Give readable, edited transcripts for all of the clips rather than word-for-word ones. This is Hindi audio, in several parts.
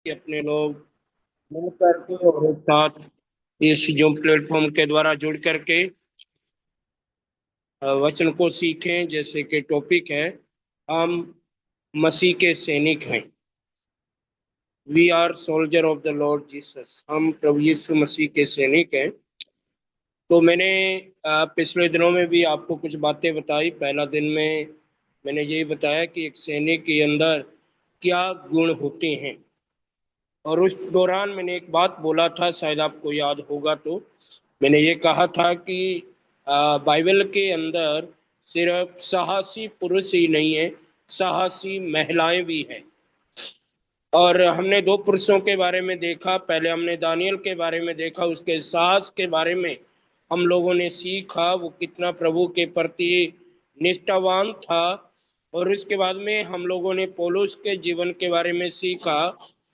कि अपने लोग मिल करके और एक साथ इस जूम प्लेटफॉर्म के द्वारा जुड़ करके वचन को सीखें। जैसे कि टॉपिक है, हम मसीह के सैनिक हैं। We are soldier of the Lord Jesus. हम प्रभु यीशु मसीह के सैनिक हैं। तो मैंने पिछले दिनों में भी आपको कुछ बातें बताई। पहला दिन में मैंने यही बताया कि एक सैनिक के अंदर क्या गुण होते हैं। और उस दौरान मैंने एक बात बोला था, शायद आपको याद होगा। तो मैंने ये कहा था कि बाइबल के अंदर सिर्फ साहसी पुरुष ही नहीं है, साहसी महिलाएं भी हैं। और हमने दो पुरुषों के बारे में देखा। पहले हमने दानियल के बारे में देखा, उसके साहस के बारे में हम लोगों ने सीखा, वो कितना प्रभु के प्रति निष्ठावान था। और उसके बाद में हम लोगों ने पौलुस के जीवन के बारे में सीखा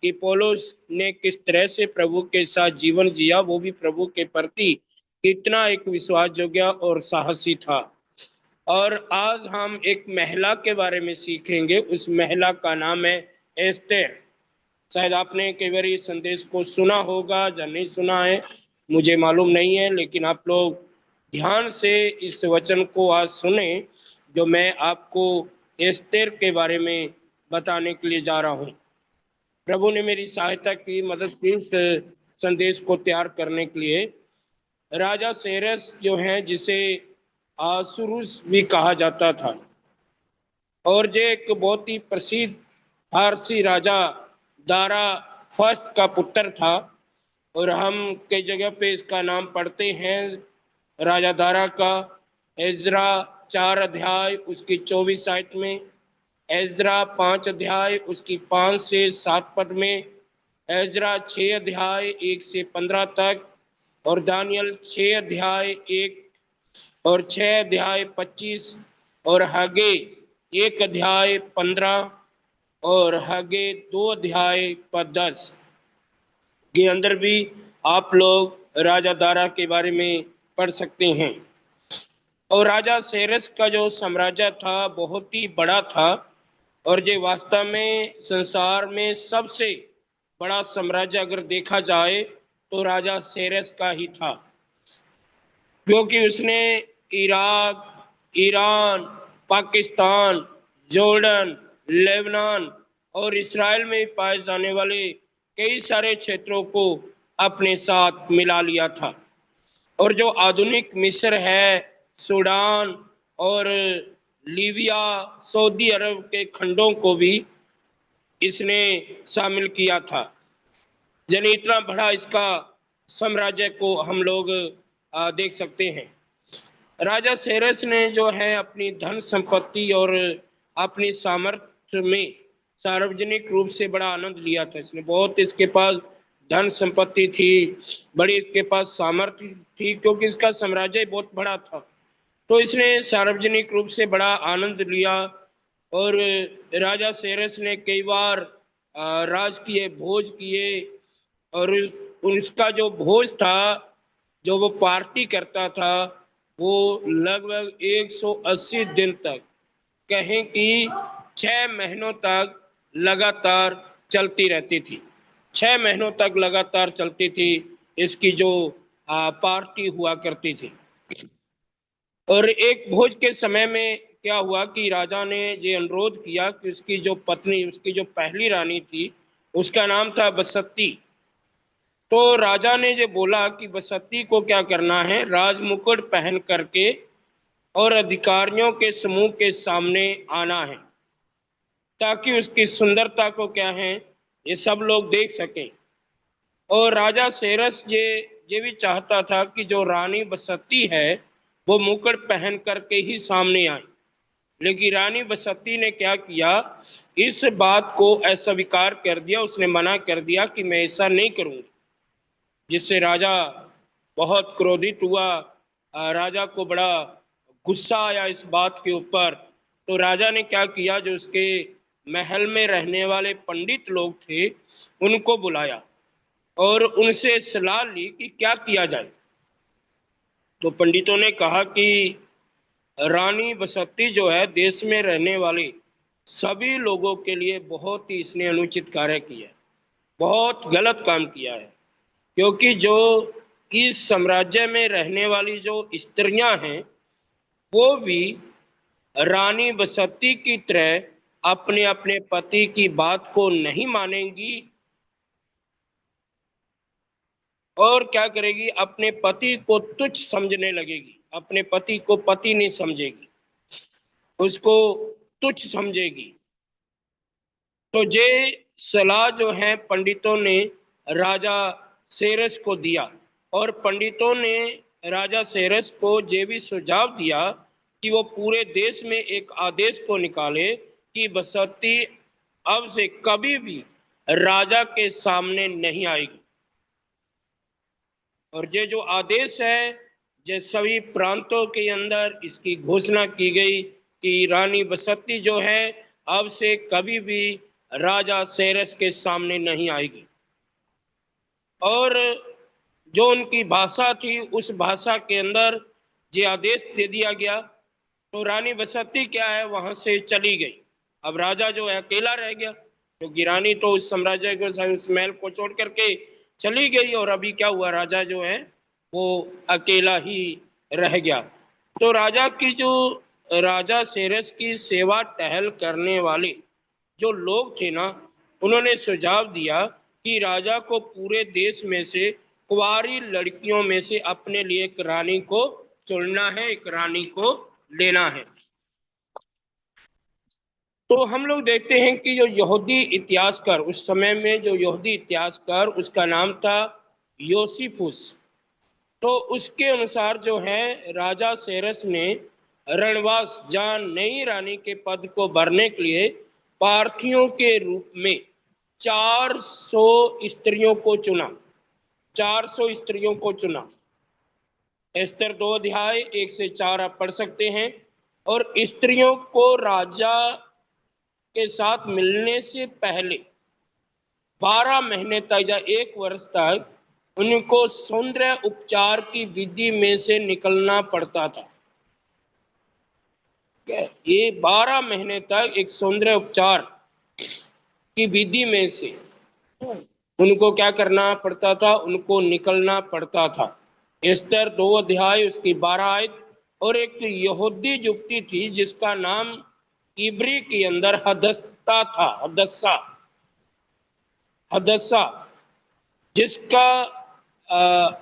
कि पौलुस ने किस तरह से प्रभु के साथ जीवन जिया, वो भी प्रभु के प्रति कितना एक विश्वास योग्य और साहसी था। और आज हम एक महिला के बारे में सीखेंगे। उस महिला का नाम है एस्तेर। शायद आपने कई बार इस संदेश को सुना होगा या नहीं सुना है, मुझे मालूम नहीं है। लेकिन आप लोग ध्यान से इस वचन को आज सुने, जो मैं आपको एस्तेर के बारे में बताने के लिए जा रहा हूँ। प्रभु ने मेरी सहायता की, मदद की इस संदेश को तैयार करने के लिए। राजा सेरस जो है, जिसे आसुरुस भी कहा जाता था, और जो एक बहुत ही प्रसिद्ध फारसी राजा दारा फर्स्ट का पुत्र था। और हम कई जगह पे इसका नाम पढ़ते हैं, राजा दारा का। एजरा 4 अध्याय उसकी 24 आयत में, एजरा 5 अध्याय उसकी 5 से 7 पद में, एजरा 6 अध्याय 1 से 15 तक, और दानियल 6 अध्याय 1 और 6 अध्याय 25, और हगे 1 अध्याय 15, और हगे 2 अध्याय 10 के अंदर भी आप लोग राजा दारा के बारे में पढ़ सकते हैं। और राजा सेरस का जो साम्राज्य था बहुत ही बड़ा था। और ये वास्तव में संसार में सबसे बड़ा साम्राज्य अगर देखा जाए तो राजा सेरस का ही था। क्योंकि उसने Iraq, Iran, Pakistan, Jordan, Lebanon और इसराइल में पाए जाने वाले कई सारे क्षेत्रों को अपने साथ मिला लिया था। और जो आधुनिक मिस्र है, सूडान और लीबिया, सऊदी अरब के खंडों को भी इसने शामिल किया था। यानी इतना बड़ा इसका साम्राज्य को हम लोग देख सकते हैं। राजा सेरस ने जो है अपनी धन संपत्ति और अपनी सामर्थ्य में सार्वजनिक रूप से बड़ा आनंद लिया था। इसने बहुत, इसके पास धन संपत्ति थी, बड़ी इसके पास सामर्थ्य थी, क्योंकि इसका साम्राज्य बहुत बड़ा था। तो इसने सार्वजनिक रूप से बड़ा आनंद लिया। और राजा सेरस ने कई बार राज किए, भोज किए। और उसका जो भोज था, जो वो पार्टी करता था, वो लगभग 180 दिन तक, कहें कि 6 महीनों तक लगातार चलती रहती थी। 6 महीनों तक लगातार चलती थी इसकी जो पार्टी हुआ करती थी। और एक भोज के समय में क्या हुआ कि राजा ने ये अनुरोध किया कि उसकी जो पत्नी, उसकी जो पहली रानी थी, उसका नाम था बसंती। तो राजा ने ये बोला कि बसंती को क्या करना है, राजमुकुट पहन करके और अधिकारियों के समूह के सामने आना है, ताकि उसकी सुंदरता को क्या है, ये सब लोग देख सकें। और राजा सेरस ये भी चाहता था कि जो रानी बसंती है वो मुकुट पहन करके ही सामने आए। लेकिन रानी बसंती ने क्या किया, इस बात को अस्वीकार कर दिया। उसने मना कर दिया कि मैं ऐसा नहीं करूंगी, जिससे राजा बहुत क्रोधित हुआ। राजा को बड़ा गुस्सा आया इस बात के ऊपर। तो राजा ने क्या किया, जो उसके महल में रहने वाले पंडित लोग थे उनको बुलाया और उनसे सलाह ली कि क्या किया जाए। तो पंडितों ने कहा कि रानी बसंती जो है, देश में रहने वाले सभी लोगों के लिए बहुत ही इसने अनुचित कार्य किया, बहुत गलत काम किया है, क्योंकि जो इस साम्राज्य में रहने वाली जो स्त्रियां हैं वो भी रानी बसंती की तरह अपने अपने पति की बात को नहीं मानेंगी और क्या करेगी, अपने पति को तुच्छ समझने लगेगी, अपने पति को पति नहीं समझेगी, उसको तुच्छ समझेगी। तो ये सलाह जो है पंडितों ने राजा सेरस को दिया, और पंडितों ने राजा सेरस को ये भी सुझाव दिया कि वो पूरे देश में एक आदेश को निकाले कि बसंती अब से कभी भी राजा के सामने नहीं आएगी। और ये जो आदेश है, ये सभी प्रांतों के अंदर इसकी घोषणा की गई कि रानी बसंती जो है अब से कभी भी राजा सेरस के सामने नहीं आएगी। और जो उनकी भाषा थी उस भाषा के अंदर ये आदेश दे दिया गया। तो रानी बसंती क्या है, वहां से चली गई। अब राजा जो है अकेला रह गया, क्योंकि रानी तो उस साम्राज्य को, उस महल को छोड़ करके चली गई, और अभी क्या हुआ, राजा जो है वो अकेला ही रह गया। तो राजा सेरस की सेवा टहल करने वाले जो लोग थे ना, उन्होंने सुझाव दिया कि राजा को पूरे देश में से कुंवारी लड़कियों में से अपने लिए एक रानी को चुनना है, एक रानी को लेना है। तो हम लोग देखते हैं कि जो यहूदी इतिहासकार, उस समय में जो यहूदी इतिहासकार, उसका नाम था योसिफुस। तो उसके अनुसार जो है राजा सेरस ने रणवास जहां नई रानी के पद को भरने के लिए पार्थियों के रूप में 400 स्त्रियों को चुना, 400 स्त्रियों को चुना। एस्तर 2 अध्याय 1 से 4 आप पढ़ सकते हैं। और स्त्रियों को राजा के साथ मिलने से पहले 12 महीने तक या 1 वर्ष तक उनको सौंदर्य उपचार की विधि में से निकलना पड़ता था। ये 12 महीने तक एक सौंदर्य उपचार की विधि में से उनको क्या करना पड़ता था, उनको निकलना पड़ता था। एस्तर 2 अध्याय उसकी 12 आयत। और एक यहूदी युवती थी जिसका नाम इब्री के अंदर हदस्सा था, हदस्सा, हदस्सा, जिसका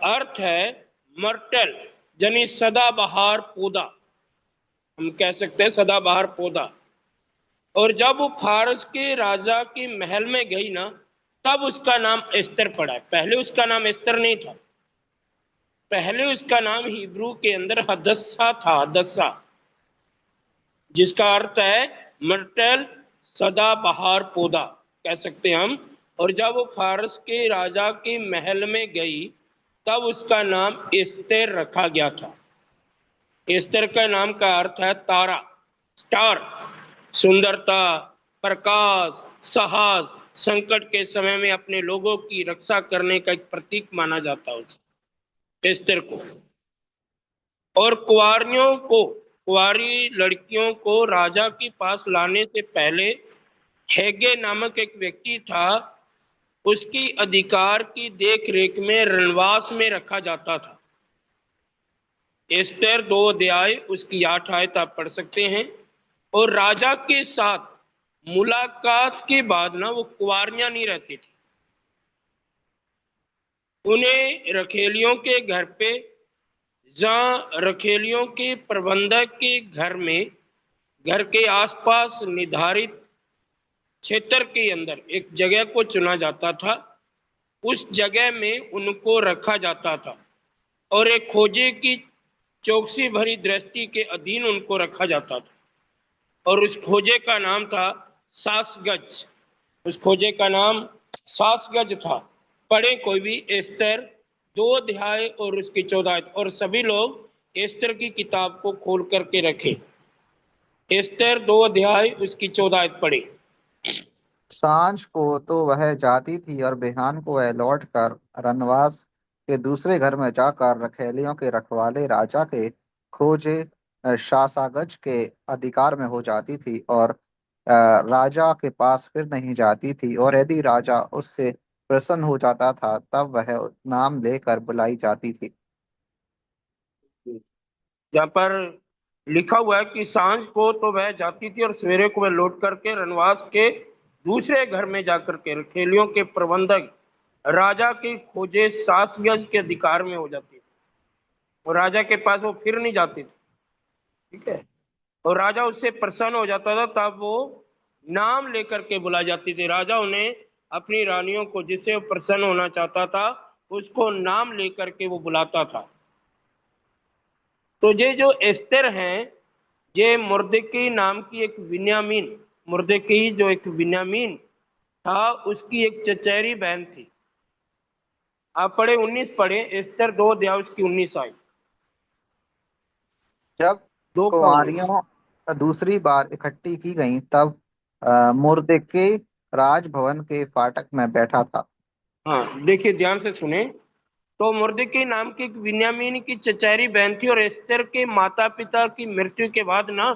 अर्थ है मर्टल, यानी सदाबहार पौधा, हम कह सकते हैं सदाबहार पौधा। और जब वो फारस के राजा के महल में गई ना, तब उसका नाम एस्तर पड़ा। पहले उसका नाम एस्तर नहीं था, पहले उसका नाम हिब्रू के अंदर हदस्सा था, हदस्सा, जिसका अर्थ है मर्टल, सदाबहार पौधा कह सकते हैं हम। और जब वो फारस के राजा के महल में गई तब उसका नाम एस्तर रखा गया था। एस्तर का नाम का अर्थ है तारा, स्टार, सुंदरता, प्रकाश, साहस, संकट के समय में अपने लोगों की रक्षा करने का एक प्रतीक माना जाता है उसे, एस्तर को। और कुंवारी लड़कियों को राजा के पास लाने से पहले हेगे नामक एक व्यक्ति था, उसकी अधिकार की देख रेख में रणवास में रखा जाता था। एस्तर 2 अध्याय उसकी 8 आयत आप पढ़ सकते हैं। और राजा के साथ मुलाकात के बाद ना वो कुंवारियां नहीं रहती थी, उन्हें रखेलियों के घर पे, जहां रखेलियों के प्रबंधक के घर में, घर के आसपास निर्धारित क्षेत्र के अंदर एक जगह को चुना जाता था, उस जगह में उनको रखा जाता था और एक खोजे की चौकसी भरी दृष्टि के अधीन उनको रखा जाता था। और उस खोजे का नाम था सासगज, उस खोजे का नाम सासगज था। पढ़े कोई भी एस्तर 2 अध्याय और उसकी 14 आयत, और सभी लोग एस्तर की किताब को खोल करके रखें। एस्तर 2 अध्याय उसकी 14 आयत पढ़े। सांझ को तो वह जाती थी और बिहान को वह लौट कर रनवास के दूसरे घर में जाकर रखैलियों के रखवाले राजा के खोजे शासागज के अधिकार में हो जाती थी और राजा के पास फिर नहीं जाती थी। और यदि राजा उससे प्रसन्न हो जाता था, तब वह नाम लेकर बुलाई जाती थी। जहाँ पर लिखा हुआ है कि सांझ को तो वह जाती थी और सवेरे को वह लौट करके रनवास के दूसरे घर में जाकर के रखेलियों के प्रबंधक राजा की खोजे 7 गज के अधिकार में हो जाती थी, और राजा के पास वो फिर नहीं जाती थी। ठीक है। और राजा उससे प्रसन्न हो जाता था, तब वो नाम लेकर के बुला जाती थी। राजा उन्हें अपनी रानियों को, जिससे वो प्रसन्न होना चाहता था, उसको नाम लेकर के वो बुलाता था। तो ये जो एस्तर हैं, ये मुर्दकी नाम की एक बिन्यामीन, मुर्दकी जो एक बिन्यामीन था, उसकी एक चचेरी बहन थी। आप पढ़े 19 पढ़े, एस्तर 2 अध्याय उसकी 19 आई, जब 2 का 19। कुंवारियां दूसरी बार इकट्ठी की गईं, तब मुर्दके राजभवन के फाटक में बैठा था। हाँ, देखिए ध्यान से सुने। तो मुर्दकी नाम की एक बिन्यामीन की चचेरी बहन थी, और एस्तर के माता पिता की मृत्यु के बाद ना,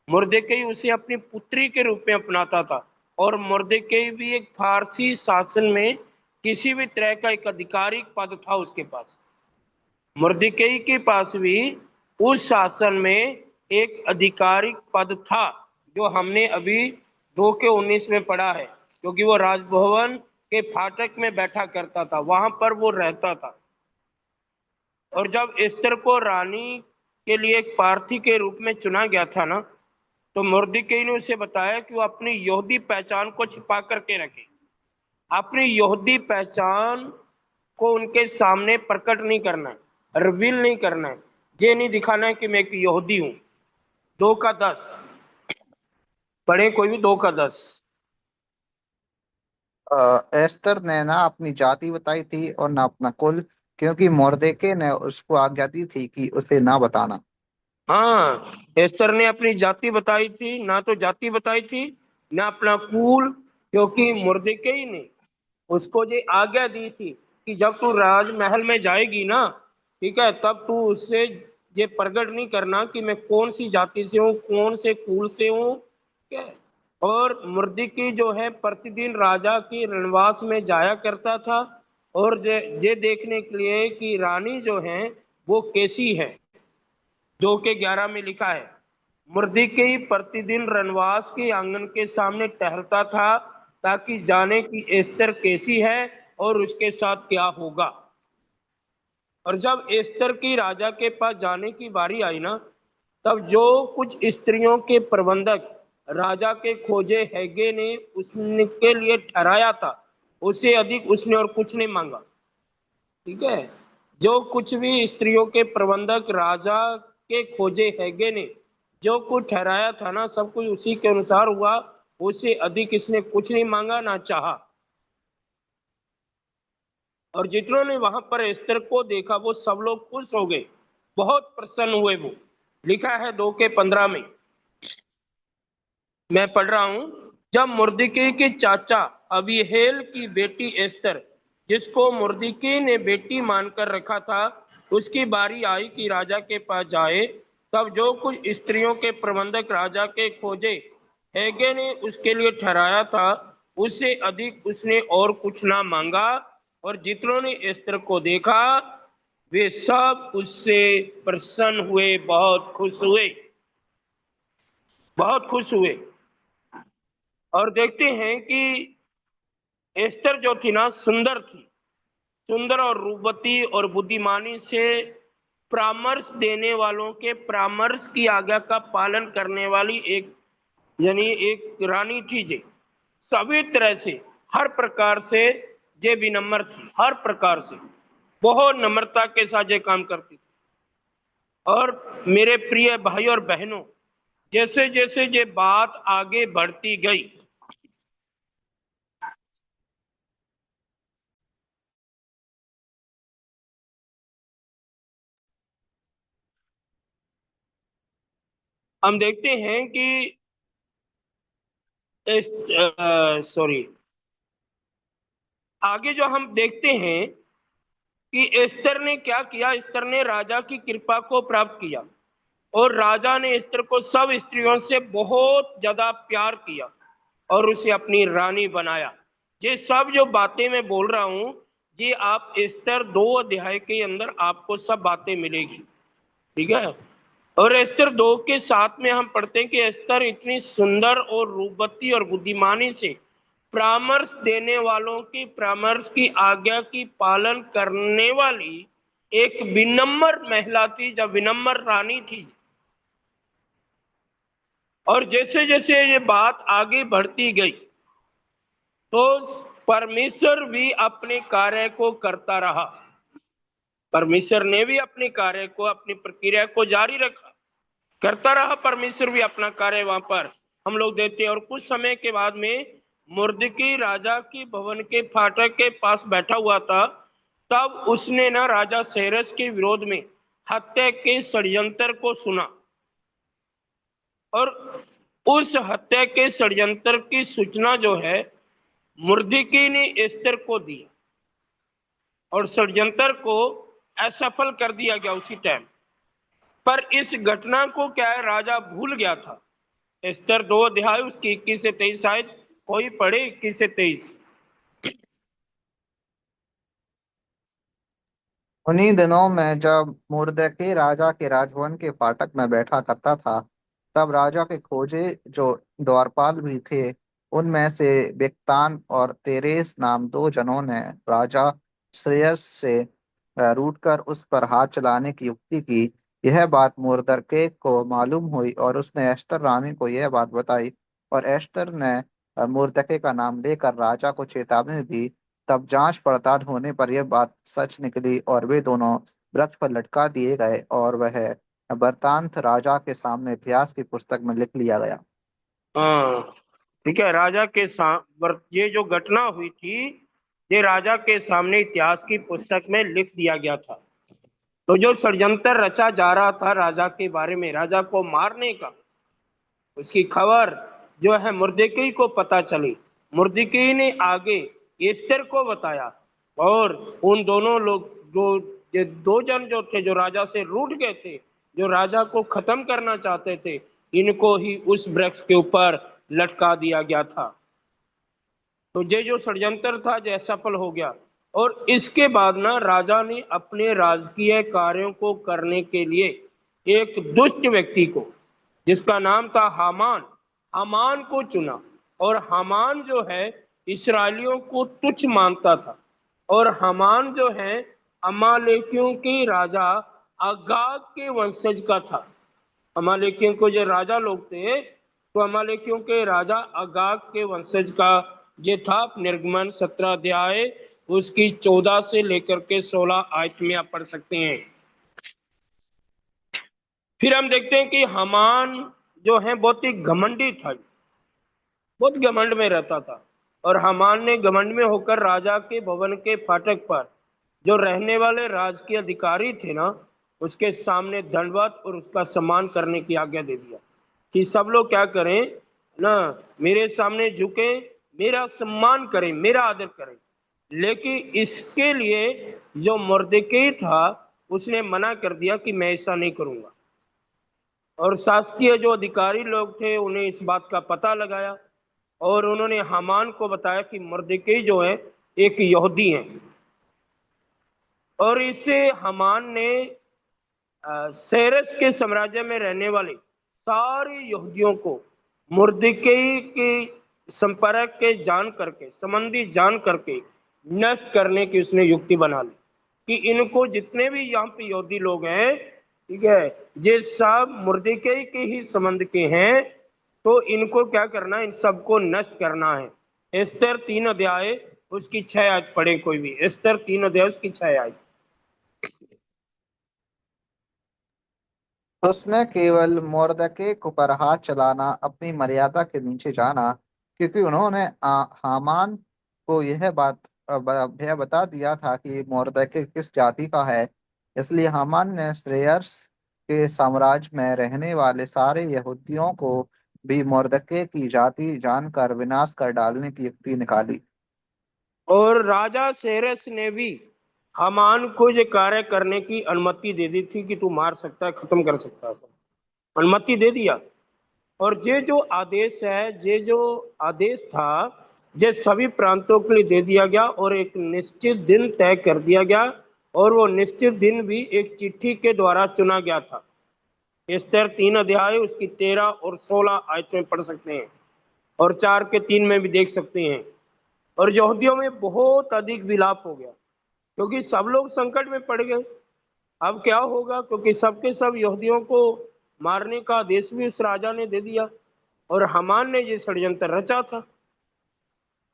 मुर्दकी उसे अपनी पुत्री के रूप में अपनाता था। और मुर्दकी भी एक फारसी शासन में किसी भी तरह का एक आधिकारिक पद था उसके पास। मुर्दकी के पास भी उस शासन में एक आधिकारिक पद था, जो हमने अभी 2 के 19 में पढ़ा है, क्योंकि वो राजभवन के फाटक में बैठा करता था, वहां पर वो रहता था। और जब एस्तर को रानी के लिए एक प्रार्थी के रूप में चुना गया था ना, तो मुर्दकी ने उसे बताया कि वो अपनी यहूदी पहचान को छिपा करके रखे। अपनी यहूदी पहचान को उनके सामने प्रकट नहीं करना है, रिवील नहीं करना है। ये नहीं दिखाना है कि मैं एक यहूदी हूं। 2 का 10 पढ़े कोई भी, 2 का 10। एस्तर ने ना अपनी जाति बताई थी और ना अपना कुल, क्योंकि मोर्देके ने उसको आज्ञा दी थी कि उसे ना बताना। हाँ, एस्तर ने अपनी जाति बताई थी, ना तो जाति बताई थी, ना अपना कुल, क्योंकि मुर्दकी ने उसको ये आज्ञा दी थी कि जब तू राजमहल में जाएगी ना, ठीक है, तब तू उससे ये प्रकट नहीं करना कि मैं कौन सी जाति से हूँ, कौन से कुल से हूँ। ठीक है। और मुर्दकी जो है प्रतिदिन राजा की रणवास में जाया करता था, और ये देखने के लिए कि रानी जो है वो कैसी है। 2 के 11 में लिखा है, मुर्दकी प्रतिदिन रनवास के आंगन के सामने टहलता था, ताकि जाने कि एस्तर कैसी है और उसके साथ क्या होगा। और जब एस्तर की राजा के पास जाने की बारी आई ना, तब जो कुछ स्त्रियों के प्रबंधक राजा के खोजे हैगे ने उसके लिए ठहराया था, उससे अधिक उसने और कुछ नहीं मांगा। ठीक है। जो कुछ भी स्त्रियों के प्रबंधक राजा के खोजे हैगे ने जो कुछ ठहराया था ना, सब कुछ उसी के अनुसार हुआ। उससे अधिक इसने कुछ नहीं मांगा ना चाहा। और जितनों ने वहां पर एस्तर को देखा, वो सब लोग खुश हो गए, बहुत प्रसन्न हुए वो। लिखा है 2 के 15 में, मैं पढ़ रहा हूं। जब मुर्दकी के चाचा अबीहेल की बेटी एस्तर, जिसको मुर्दकी ने बेटी मानकर रखा था, उसकी बारी आई कि राजा के पास जाए, तब जो कुछ स्त्रियों के प्रबंधक राजा के खोजे हेगे ने उसके लिए ठहराया था, उससे अधिक उसने और कुछ ना मांगा। और जितनों ने एस्तर को देखा, वे सब उससे प्रसन्न हुए, बहुत खुश हुए, बहुत खुश हुए। और देखते हैं कि एस्तर जो थी ना, सुंदर थी, सुंदर और रूपवती और बुद्धिमानी से परामर्श देने वालों के परामर्श की आज्ञा का पालन करने वाली एक, यानी एक रानी थी। जे सभी तरह से, हर प्रकार से जे विनम्र थी, हर प्रकार से बहुत नम्रता के साथ ये काम करती थी। और मेरे प्रिय भाई और बहनों, जैसे जैसे ये बात आगे बढ़ती गई, हम देखते हैं कि सॉरी, आगे जो हम देखते हैं कि एस्तर ने क्या किया। एस्तर ने राजा की कृपा को प्राप्त किया, और राजा ने एस्तर को सब स्त्रियों से बहुत ज्यादा प्यार किया और उसे अपनी रानी बनाया। ये सब जो बातें मैं बोल रहा हूं, ये आप एस्तर 2 अध्याय के अंदर आपको सब बातें मिलेगी, ठीक है। और एस्तर 2 के 7 में हम पढ़ते हैं कि एस्तर इतनी सुंदर और रूपवती और बुद्धिमानी से परामर्श देने वालों की परामर्श की आज्ञा की पालन करने वाली एक विनम्र महिला थी, जब विनम्र रानी थी। और जैसे जैसे ये बात आगे बढ़ती गई तो परमेश्वर भी अपने कार्य को करता रहा। परमेश्वर ने भी अपने कार्य को, अपनी प्रक्रिया को जारी रखा, करता रहा। परमेश्वर भी अपना कार्य वहां पर हम लोग देते हैं। और कुछ समय के बाद में मुर्दकी राजा की भवन के फाटक के पास बैठा हुआ था, तब उसने ना राजा सेरस के विरोध में हत्या के षड्यंत्र को सुना, और उस हत्या के षड्यंत्र की सूचना जो है मुर्दकी ने एस्तर को दी, और षड्यंत्र को असफल कर दिया गया उसी टाइम पर। इस घटना को क्या है, राजा भूल गया था। एस्तर 2 अध्याय उसकी 21 से 23, शायद कोई पढ़े 21 से 23। उन्हीं दिनों में जब मुर्दकी राजा के राजभवन के फाटक में बैठा करता था, तब राजा के खोजे जो द्वारपाल भी थे, उनमें से बिक्तान और तेरेस नाम दो जनों ने राजा श्रेयस से रूठ कर उस पर हाथ चलाने की युक्ति की। यह बात मुर्दके को मालूम हुई और उसने एस्तर रानी को यह बात बताई, और एस्तर ने मुर्दके का नाम लेकर राजा को चेतावनी दी। तब जांच पड़ताल होने पर यह बात सच निकली और वे दोनों वृक्ष पर लटका दिए गए, और वह वृत्तांत राजा के सामने इतिहास की पुस्तक में लिख लिया गया। हाँ, ठीक है। राजा के ये जो घटना हुई थी, ये राजा के सामने इतिहास की पुस्तक में लिख दिया गया था। तो जो षड्यंत्र रचा जा रहा था राजा के बारे में, राजा को मारने का, उसकी खबर जो है मुर्दकी को पता चली। मुर्दकी ने आगे एस्तर को बताया, और उन दोनों लोग जो ये 2 जन जो थे, जो राजा से रूठ गए थे, जो राजा को खत्म करना चाहते थे, इनको ही उस वृक्ष के ऊपर लटका दिया गया था। तो ये जो षड्यंत्र था जो सफल हो गया। और इसके बाद ना राजा ने अपने राजकीय कार्यों को करने के लिए एक दुष्ट व्यक्ति को, जिसका नाम था हामान, हामान को चुना। और हामान जो है इसराइलियों को तुच्छ मानता था। और हामान जो है अमालेकियों के राजा अगाग के वंशज का था। अमालेकियों को जो राजा लोग थे, तो अमालेकियों के राजा अगाग के वंशज का ये था। निर्गमन 17 अध्याय उसकी 14 से लेकर के 16 आयत में आप पढ़ सकते हैं। फिर हम देखते हैं कि हामान जो है बहुत ही घमंडी था, बहुत घमंड में रहता था। और हामान ने घमंड में होकर राजा के भवन के फाटक पर जो रहने वाले राजकीय अधिकारी थे ना, उसके सामने दंडवत और उसका सम्मान करने की आज्ञा दे दिया कि सब लोग क्या करें ना, मेरे सामने झुके, मेरा सम्मान करें, मेरा आदर करें। लेकिन इसके लिए जो मुर्दकी था उसने मना कर दिया कि मैं ऐसा नहीं करूंगा। और शासकीय जो अधिकारी लोग थे उन्हें इस बात का पता लगाया, और उन्होंने हामान को बताया कि मुर्दकी जो है एक यहूदी है। और इससे हामान ने सेरस के साम्राज्य में रहने वाले सारे यहूदियों को मुर्दकी के संपर्क के जान करके, संबंधी जान करके नष्ट करने की उसने युक्ति बना ली कि इनको, जितने भी यहाँ पे यहूदी लोग हैं, ठीक है, ये सब मुर्दकी के ही संबंध के हैं, तो इनको क्या करना है, इन सबको नष्ट करना है। एस्तर 3 अध्याय उसकी 6 आयत पढ़े कोई भी, एस्तर 3 अध्याय उसकी 6 आयत। उसने केवल मुर्दके को पर हाथ चलाना अपनी मर्यादा के नीचे जाना, क्योंकि उन्होंने हामान को यह बता दिया था कि मुर्दके किस जाति का है। इसलिए हामान ने श्रेयस के साम्राज्य में रहने वाले सारे यहूदियों को भी मुर्दके की जाति जानकर विनाश कर डालने की युक्ति निकाली। और राजा सेरस ने भी हामान को ये कार्य करने की अनुमति दे दी थी कि तू मार सकता है, खत्म कर सकता है, अनुमति दे दिया। और ये जो आदेश है, ये जो आदेश था, ये सभी प्रांतों के लिए दे दिया गया और एक निश्चित दिन तय कर दिया गया, और वो निश्चित दिन भी एक चिट्ठी के द्वारा चुना गया था। एस्तर 3 अध्याय उसकी 13 और 16 आयत में पढ़ सकते हैं, और 4 के 3 में भी देख सकते हैं। और यहूदियों में बहुत अधिक विलाप हो गया, क्योंकि सब लोग संकट में पड़ गए। अब क्या होगा, क्योंकि सबके सब यहूदियों को मारने का आदेश भी उस राजा ने दे दिया, और हामान ने ये षड्यंत्र रचा था।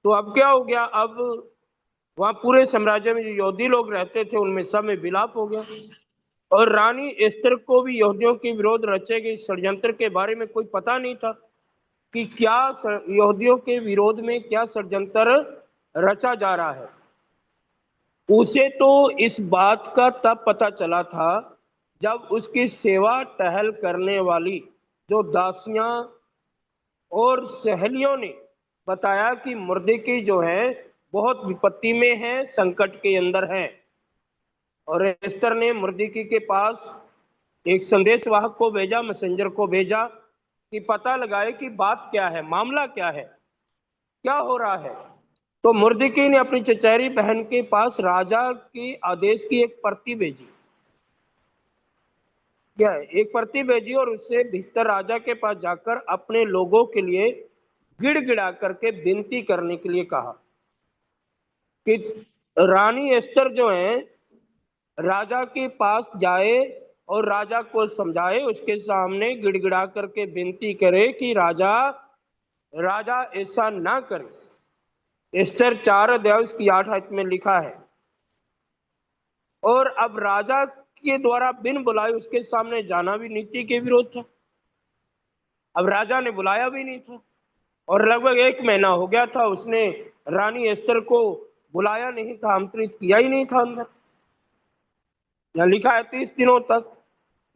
तो अब क्या हो गया, अब वहां पूरे साम्राज्य में जो यहूदी लोग रहते थे उनमें सब में विलाप हो गया। और रानी एस्तर को भी यहूदियों के विरोध रचे गए षड्यंत्र के बारे में कोई पता नहीं था कि क्या यहूदियों के विरोध में क्या षड्यंत्र रचा जा रहा है। उसे तो इस बात का तब पता चला था जब उसकी सेवा टहल करने वाली जो दासियां और सहेलियों ने बताया कि मुर्दकी जो है बहुत विपत्ति में है, संकट के अंदर है। और एस्तर ने मुर्दकी के पास एक संदेशवाहक को भेजा, मैसेंजर को भेजा कि पता लगाए कि बात क्या है, मामला क्या है, क्या हो रहा है। तो मुर्दकी ने अपनी चचेरी बहन के पास राजा के आदेश की एक प्रति भेजी, क्या है, एक प्रति भेजी, और उससे भीतर राजा के पास जाकर अपने लोगों के लिए गिड़गिड़ा करके विनती करने के लिए कहा कि रानी एस्तर जो है राजा के पास जाए और राजा को समझाए, उसके सामने गिड़गिड़ा करके विनती करे कि राजा राजा ऐसा ना करे। एस्तर 4 अध्याय उसकी 8 आयत में लिखा है। और अब राजा के द्वारा बिन बुलाए उसके सामने जाना भी नीति के विरोध था। अब राजा ने बुलाया भी नहीं था, और लगभग 1 महीना हो गया था, उसने रानी एस्तर को बुलाया नहीं था, आमंत्रित किया ही नहीं था अंदर। यहाँ लिखा है 30 दिनों तक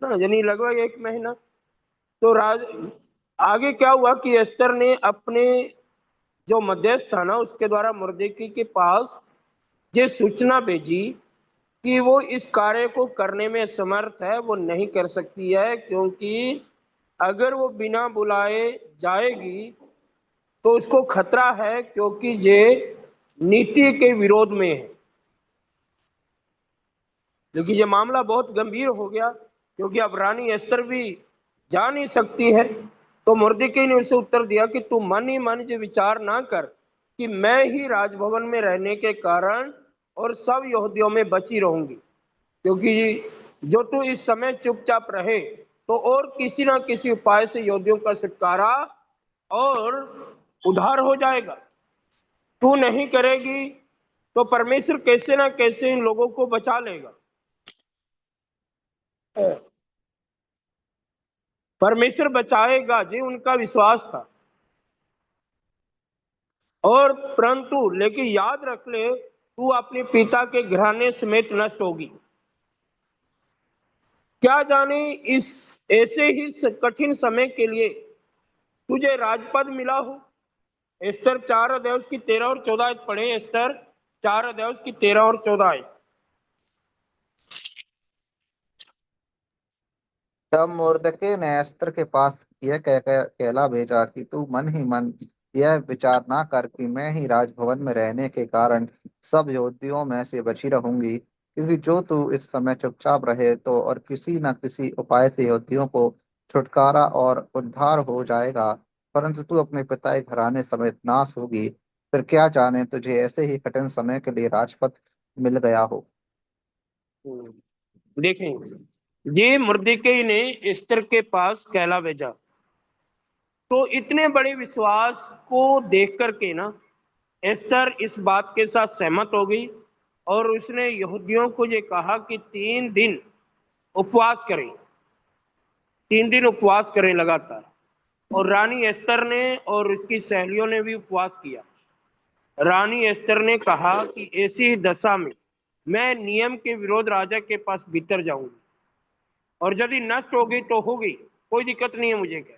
ना, यानी लगभग 1 महीना। तो आगे क्या हुआ कि एस्तर ने अपने जो मध्यस्थ था ना उसके द्वारा मुर्दकी के पास ये सूचना भेजी कि वो इस कार्य को करने में समर्थ है, वो नहीं कर सकती है, क्योंकि अगर वो बिना बुलाए जाएगी तो उसको खतरा है, क्योंकि ये नीति के विरोध में है। लेकिन ये मामला बहुत गंभीर हो गया, क्योंकि अब रानी एस्तर भी जा नहीं सकती है। तो मुर्दकी ने उसे उत्तर दिया कि तू मन ही मन ये विचार ना कर कि मैं ही राजभवन में रहने के कारण और सब यहूदियों में बची रहूंगी, क्योंकि जो तू इस समय चुपचाप रहे तो और किसी ना किसी उपाय से यहूदियों का छुटकारा और उद्धार हो जाएगा। तू नहीं करेगी तो परमेश्वर कैसे ना कैसे इन लोगों को बचा लेगा। परमेश्वर बचाएगा, जी उनका विश्वास था। और परंतु लेकिन याद रख ले, तू अपने पिता के घराने समेत नष्ट होगी। क्या जाने इस ऐसे ही कठिन समय के लिए तुझे राजपद मिला हो। एस्तर 4 अध्याय की 13 और 14 आयत पढ़े। एस्तर 4 अध्याय की 13 और 14 आयत। तब मुर्दके ने एस्तर के पास यह कहला भेजा कि तू मन ही मन यह विचार ना कर कि मैं ही राजभवन में रहने के कारण सब यहूदियों में से बची रहूंगी, क्योंकि जो तू इस समय चुपचाप रहे तो और किसी न किसी उपाय से यहूदियों को छुटकारा और उद्धार हो जाएगा, परंतु तू अपने पिता के घराने समेत नाश होगी। फिर क्या जाने तुझे ऐसे ही कठिन समय के लिए राजपद मिल गया हो। देखें, ये मुर्दकी ने एस्तर के पास कहला भेजा। तो इतने बड़े विश्वास को देख करके ना एस्तर इस बात के साथ सहमत हो गई, और उसने यहूदियों को ये कहा कि 3 दिन उपवास करें, 3 दिन उपवास करें लगातार। और रानी एस्तर ने और उसकी सहेलियों ने भी उपवास किया। रानी एस्तर ने कहा कि ऐसी ही दशा में मैं नियम के विरोध राजा के पास भीतर जाऊंगी, और यदि नष्ट हो गई तो हो गई, कोई दिक्कत नहीं है मुझे, क्या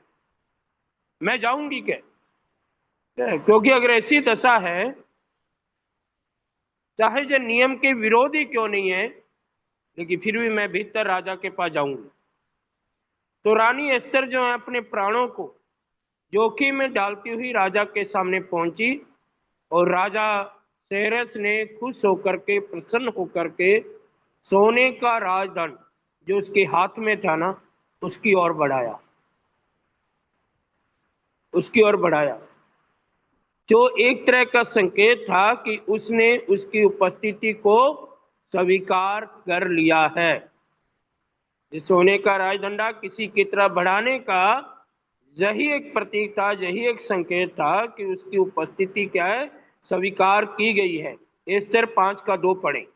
मैं जाऊंगी क्या, क्योंकि अगर ऐसी दशा है, चाहे जो नियम के विरोधी क्यों नहीं है, लेकिन फिर भी मैं भीतर राजा के पास जाऊंगी। तो रानी एस्तर जो है अपने प्राणों को जोखिम में डालती हुई राजा के सामने पहुंची, और राजा सेरस ने खुश होकर के, प्रसन्न होकर के, सोने का राजदंड जो उसके हाथ में था ना, उसकी ओर बढ़ाया, उसकी ओर बढ़ाया, जो एक तरह का संकेत था कि उसने उसकी उपस्थिति को स्वीकार कर लिया है। सोने का राजदंडा किसी की तरह बढ़ाने का यही एक प्रतीक था, यही एक संकेत था कि उसकी उपस्थिति क्या है, स्वीकार की गई है। एस्तर 5:2 पढ़े।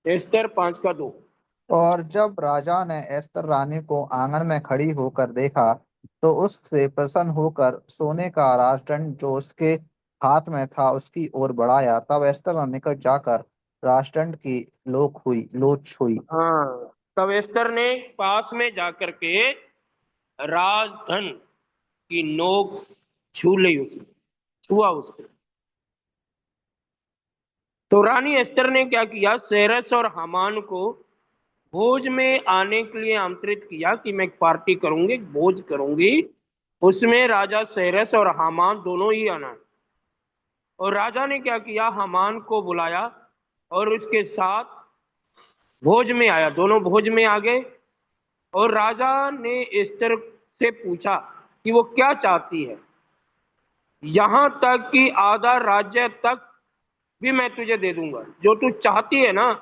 एस्तर 5:2। और जब राजा ने एस्तर रानी को आंगन में खड़ी होकर देखा, तो उससे प्रसन्न होकर सोने का राजदंड जो उसके हाथ में था उसकी ओर बढ़ाया। तब एस्तर ने निकट जाकर राजदंड की लोच हुई। हाँ, तब एस्तर ने पास में जाकर के राजधन की नोक छू ली, उसने छुआ उसको। तो रानी एस्तर ने क्या किया, सेरस और हामान को भोज में आने के लिए आमंत्रित किया कि मैं एक पार्टी करूंगी, एक भोज करूंगी, उसमें राजा सेरस और हामान दोनों ही आना है। और राजा ने क्या किया, हामान को बुलाया और उसके साथ भोज में आया, दोनों भोज में आ गए। और राजा ने एस्तर से पूछा कि वो क्या चाहती है, यहां तक कि आधा राज्य तक भी मैं तुझे दे दूंगा, जो तू चाहती है ना,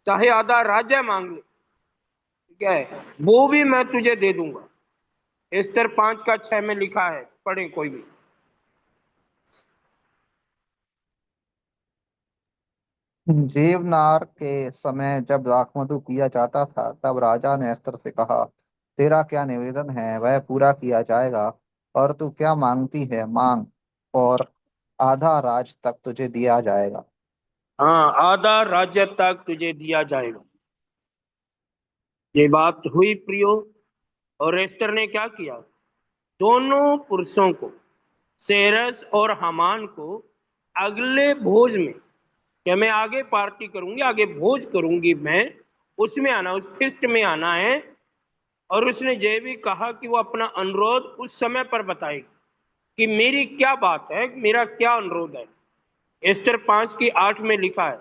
चाहे आधा राज्य मांग ले, क्या है, वो भी मैं तुझे दे दूंगा। एस्तर 5:6 में लिखा है, पढ़े कोई भी। जीवनार के समय जब दाखमधु किया जाता था, तब राजा ने एस्तर से कहा, तेरा क्या निवेदन है वह पूरा किया जाएगा, और तू क्या मांगती है मांग, और आधा राज तक तुझे दिया जाएगा। हाँ, आधा राज्य तक तुझे दिया जाएगा। ये बात हुई प्रियो। और एस्तर ने क्या किया, दोनों पुरुषों को, सेरस और हामान को, अगले भोज में, क्या मैं आगे पार्टी करूंगी, आगे भोज करूंगी मैं, उसमें आना, उस फिस्ट में आना है। और उसने ये भी कहा कि वो अपना अनुरोध उस समय पर बताएगी कि मेरी क्या बात है, मेरा क्या अनुरोध है। एस्तर 5:8 में लिखा है,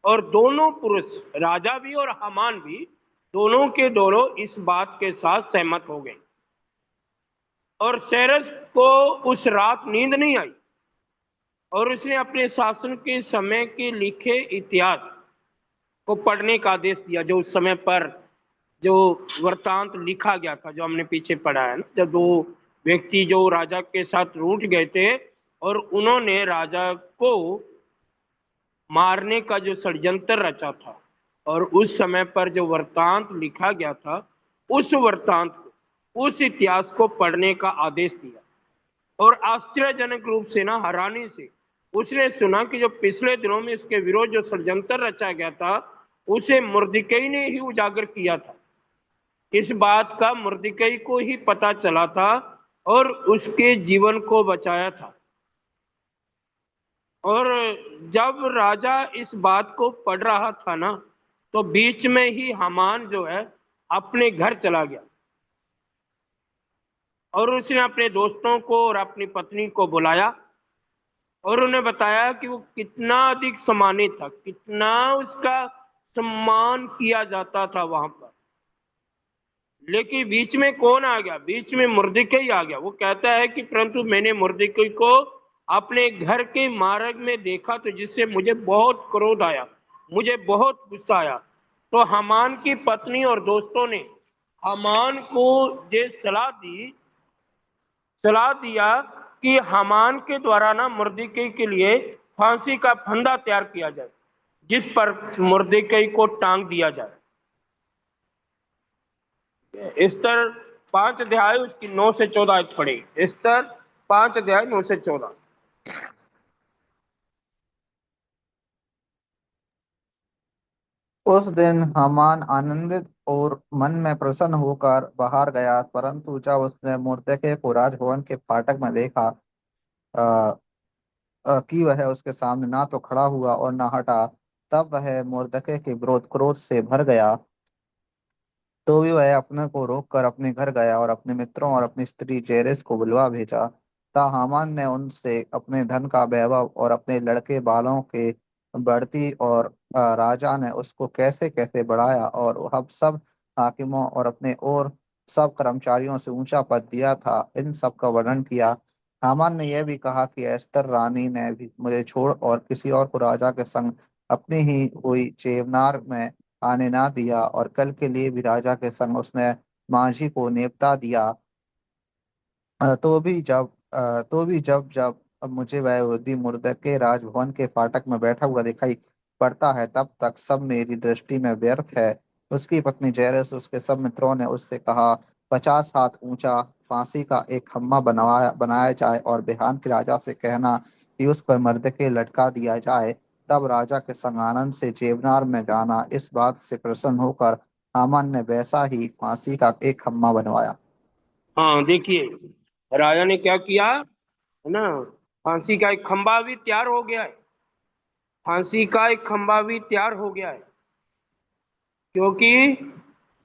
और दोनों पुरुष, राजा भी और हामान भी, दोनों के दोनों इस बात के साथ सहमत हो गए। और सेरस को उस रात नींद नहीं आई, और उसने अपने शासन के समय के लिखे इतिहास को पढ़ने का आदेश दिया, जो उस समय पर जो वृतांत लिखा गया था, जो हमने पीछे पढ़ा है ना, जब दो व्यक्ति जो राजा के साथ रूठ गए थे और उन्होंने राजा को मारने का जो षड्यंत्र रचा था, और उस समय पर जो वृतांत लिखा गया था, उस वृतांत को, उस इतिहास को पढ़ने का आदेश दिया। और आश्चर्यजनक रूप से ना, हैरानी से उसने सुना कि जो पिछले दिनों में इसके विरोध जो षड्यंत्र रचा गया था, उसे मुर्दिकई ने ही उजागर किया था। इस बात का मुर्दिकई को ही पता चला था और उसके जीवन को बचाया था। और जब राजा इस बात को पढ़ रहा था ना, तो बीच में ही हामान जो है अपने घर चला गया, और उसने अपने दोस्तों को और अपनी पत्नी को बुलाया और उन्हें बताया कि वो कितना अधिक सम्मानित था, कितना उसका सम्मान किया जाता था वहां पर। लेकिन बीच में कौन आ गया, बीच में मुर्दिकई आ गया। वो कहता है कि परंतु मैंने मुर्दिकई को अपने घर के मार्ग में देखा, तो जिससे मुझे बहुत क्रोध आया, मुझे बहुत गुस्सा आया। तो हामान की पत्नी और दोस्तों ने हामान को ये सलाह दिया कि हामान के द्वारा ना मुर्दिकई के लिए फांसी का फंदा तैयार किया जाए, जिस पर मुर्दिकई को टांग दिया जाए। स्तर 5 अध्याय उसकी 9 से 14 आयत पढ़े। स्तर 5 अध्याय 9 से 14। उस दिन हामान आनंदित और मन में प्रसन्न होकर बाहर गया, परंतु जब उसने मुर्दके को राजभवन के फाटक में देखा, अ, कि वह उसके सामने ना तो खड़ा हुआ और ना हटा, तब वह मुर्दके के विरोध क्रोध से भर गया। तो भी वह अपने को रोक कर अपने घर गया और अपने मित्रों और अपनी स्त्री जेरेस को बुलवा भेजा। हामान ने उनसे अपने धन का वैभव और अपने लड़के बालों के बढ़ती, और राजा ने उसको कैसे कैसे बढ़ाया और अब सब हाकिमों और अपने और सब कर्मचारियों से ऊंचा पद दिया था, इन सब का वर्णन किया। हामान ने यह भी कहा कि एस्तर रानी ने भी मुझे छोड़ और किसी और को राजा के संग अपनी ही हुई चेवनार में आने ना दिया, और कल के लिए भी राजा के संग उसने माझी को नेवता दिया। तो भी जब जब अब मुझे वह यहूदी मुर्दके राजभवन के फाटक में बैठा हुआ दिखाई पड़ता है, तब तक सब मेरी दृष्टि में व्यर्थ है। उसकी पत्नी जैरस उसके सब मित्रों ने उससे कहा, 50 हाथ ऊंचा फांसी का एक खम्भा बनवाया बनाया जाए और बिहान के राजा से कहना कि उस पर मर्दके लटका दिया जाए। तब राजा के संग आनंद से जेवनार में जाना। इस बात से प्रसन्न होकर हामान ने वैसा ही फांसी का एक खम्भा बनवाया। हाँ देखिए, राजा ने क्या किया है ना, फांसी का एक खंबा भी तैयार हो गया है। फांसी का एक खंबा भी तैयार हो गया है, क्योंकि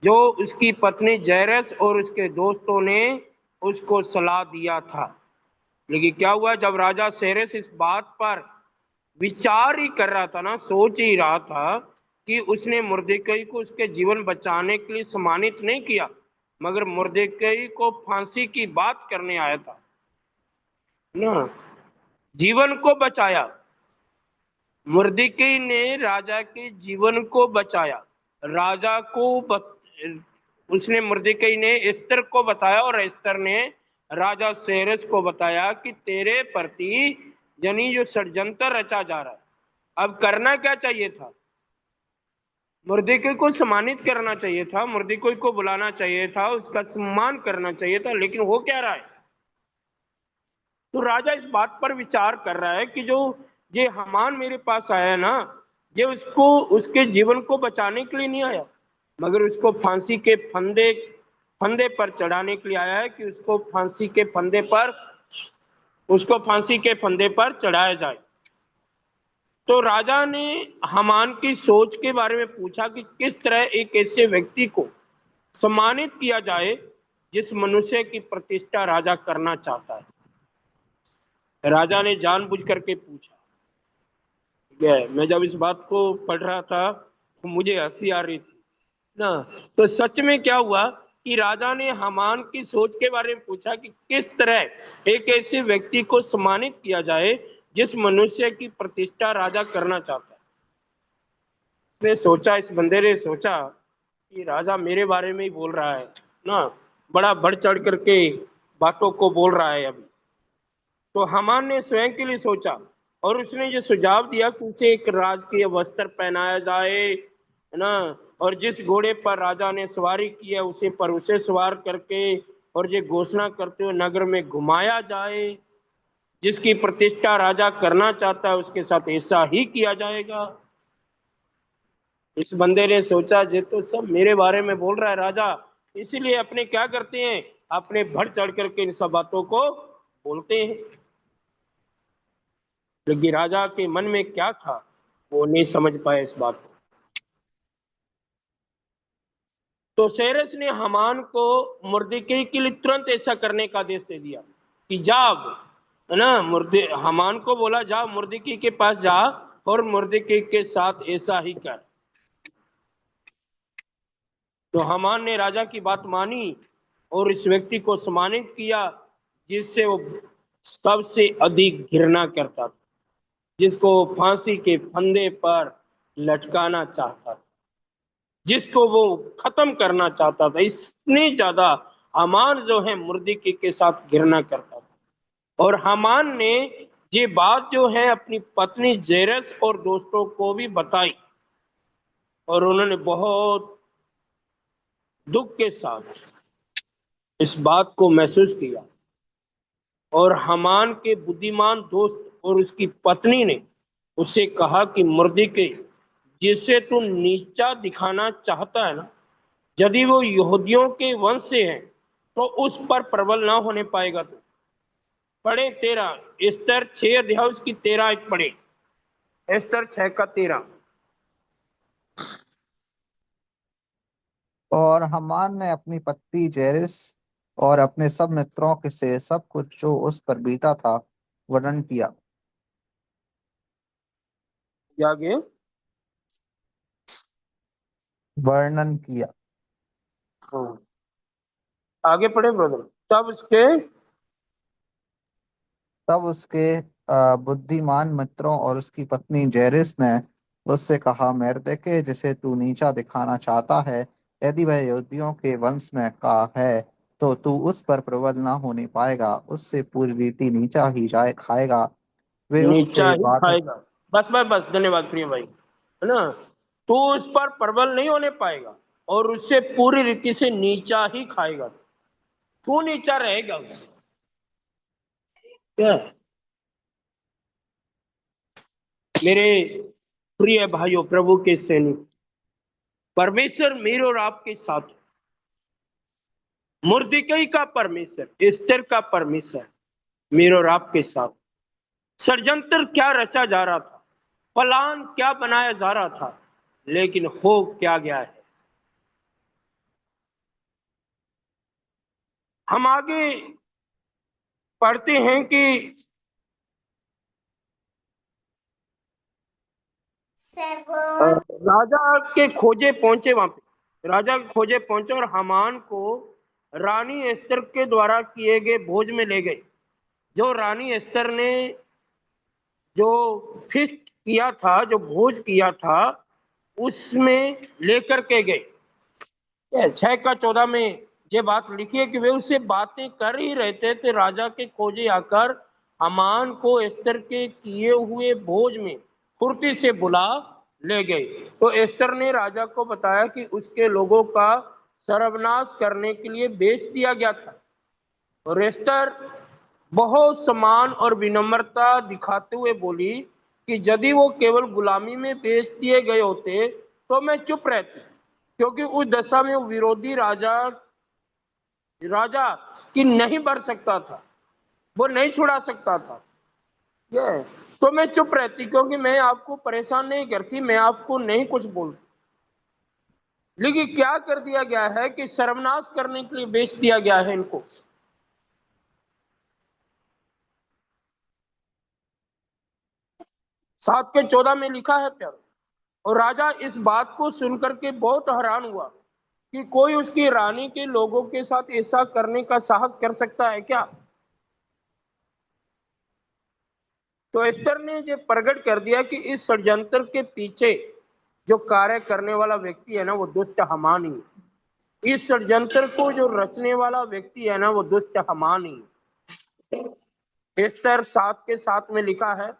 जो उसकी पत्नी जैरस और उसके दोस्तों ने उसको सलाह दिया था। लेकिन क्या हुआ, जब राजा सेरेस इस बात पर विचार ही कर रहा था ना, सोच ही रहा था कि उसने मुर्देकई को उसके जीवन बचाने के लिए सम्मानित नहीं किया, मगर मुर्देकई को फांसी की बात करने आया था ना, जीवन को बचाया। मुर्दिकी ने राजा के जीवन को बचाया। राजा को उसने मुर्दिकी ने एस्तर को बताया, और एस्तर ने राजा सेरेस को बताया कि तेरे प्रति यानी जो षड्यंत्र रचा जा रहा है। अब करना क्या चाहिए था, मुर्दिकी को सम्मानित करना चाहिए था, मुर्दिकी को बुलाना चाहिए था, उसका सम्मान करना चाहिए था, लेकिन हो क्या रहा है। तो राजा इस बात पर विचार कर रहा है कि जो ये हामान मेरे पास आया है ना, ये उसको उसके जीवन को बचाने के लिए नहीं आया, मगर उसको फांसी के फंदे फंदे पर चढ़ाने के लिए आया है, कि उसको फांसी के फंदे पर चढ़ाया जाए। तो राजा ने हामान की सोच के बारे में पूछा कि किस तरह एक ऐसे व्यक्ति को सम्मानित किया जाए जिस मनुष्य की प्रतिष्ठा राजा करना चाहता है। राजा ने जानबूझ करके पूछा। मैं जब इस बात को पढ़ रहा था तो मुझे हंसी आ रही थी ना। तो सच में क्या हुआ कि राजा ने हामान की सोच के बारे में पूछा कि किस तरह एक ऐसे व्यक्ति को सम्मानित किया जाए जिस मनुष्य की प्रतिष्ठा राजा करना चाहता है। उसने सोचा, इस बंदे ने सोचा कि राजा मेरे बारे में ही बोल रहा है ना, बड़ा बढ़ चढ़ करके बातों को बोल रहा है अभी। तो हामान ने स्वयं के लिए सोचा, और उसने जो सुझाव दिया कि उसे एक राजकीय वस्त्र पहनाया जाए, है ना, और जिस घोड़े पर राजा ने सवारी की है उसे सवार करके और ये घोषणा करते हुए नगर में घुमाया जाए, जिसकी प्रतिष्ठा राजा करना चाहता है उसके साथ ऐसा ही किया जाएगा। इस बंदे ने सोचा, ये तो सब मेरे बारे में बोल रहा है राजा, इसीलिए अपने क्या करते हैं, अपने बढ़ चढ़ करके इन सब बातों को बोलते हैं। लेकिन राजा के मन में क्या था वो नहीं समझ पाया इस बात को। तो सेरेस ने हामान को मुर्दिकी के लिए तुरंत ऐसा करने का आदेश दे दिया कि जा, है ना, हामान को बोला, जा मुर्दिकी के पास जा और मुर्दिकी के साथ ऐसा ही कर। तो हामान ने राजा की बात मानी और इस व्यक्ति को सम्मानित किया जिससे वो सबसे अधिक घृणा करता था, जिसको फांसी के फंदे पर लटकाना चाहता था, जिसको वो खत्म करना चाहता था। इतनी ज्यादा हामान जो है मुर्दिकी के साथ घृणा करता था। और हामान ने ये बात जो है अपनी पत्नी जेरस और दोस्तों को भी बताई, और उन्होंने बहुत दुख के साथ इस बात को महसूस किया। और हामान के बुद्धिमान दोस्त और उसकी पत्नी ने उसे कहा कि मुर्दिकी, जिसे तू नीचा दिखाना चाहता है ना, यदि वो यहूदियों के वंश से है तो उस पर प्रबल ना होने पाएगा। तो पढ़े 13, एस्तर 6 अध्याय उसकी 13 एक पढ़े, एस्तर 6 का 13। और हमान ने अपनी पत्नी जेरिस और अपने सब मित्रों के से सब कुछ जो उस पर बीता था वर्णन किया। आगे। वर्णन किया। हाँ, आगे पढ़े ब्रदर। तब उसके तब उसके बुद्धिमान मित्रों और उसकी पत्नी जेरिस ने उससे कहा, मेर्देके जिसे तू नीचा दिखाना चाहता है, यदि वह यहूदियों के वंश में का है तो तू उस पर प्रबल न होने पाएगा। उससे पूरी रीति नीचा ही जाए खाएगा। वे नीचा उससे ही बात। खाएगा। बस बस बस, धन्यवाद प्रिय भाई, है ना। तू उस पर प्रबल नहीं होने पाएगा और उससे पूरी रीति से नीचा ही खाएगा। तू नीचा रहेगा उससे। क्या मेरे प्रिय भाइयों, प्रभु के सैनिक, परमेश्वर मेरे और आपके साथ। मुर्दिकई का परमेश्वर, एस्तर का परमेश्वर मेरे और आपके साथ। षड्यंत्र क्या रचा जा रहा था, प्लान क्या बनाया जा रहा था, लेकिन हो क्या गया है। हम आगे पढ़ते हैं कि राजा के खोजे पहुंचे वहां पे, राजा के खोजे पहुंचे और हामान को रानी एस्तर के द्वारा किए गए भोज में ले गए। जो रानी एस्तर ने जो फिस्ट किया था, जो भोज किया था, उसमें लेकर के गए। 6 का 14 में ये बात लिखी है कि वे उससे बातें कर ही रहते थे, राजा के खोजे आकर हामान को एस्तर के किए हुए भोज में फुर्ती से बुला ले गए। तो एस्तर ने राजा को बताया कि उसके लोगों का सर्वनाश करने के लिए बेच दिया गया था। और एस्तर बहुत सम्मान और विनम्रता दिखाते हुए बोली कि यदि वो केवल गुलामी में बेच दिए गए होते तो मैं चुप रहती, क्योंकि उस दशा में वो विरोधी राजा राजा की नहीं बढ़ सकता था, वो नहीं छुड़ा सकता था। ये तो मैं चुप रहती, क्योंकि मैं आपको परेशान नहीं करती, मैं आपको नहीं कुछ बोलती। लेकिन क्या कर दिया गया है कि सर्वनाश करने के लिए बेच दिया गया है इनको। 7 के 14 में लिखा है प्यार। और राजा इस बात को सुनकर के बहुत हैरान हुआ कि कोई उसकी रानी के लोगों के साथ ऐसा करने का साहस कर सकता है क्या। तो एस्तर ने ये प्रकट कर दिया कि इस षड्यंत्र के पीछे जो कार्य करने वाला व्यक्ति है ना, वो दुष्ट हामान ही है। इस षड्यंत्र को जो रचने वाला व्यक्ति है ना, वो दुष्ट हामान ही है। एस्तर 7 के 7 में लिखा है।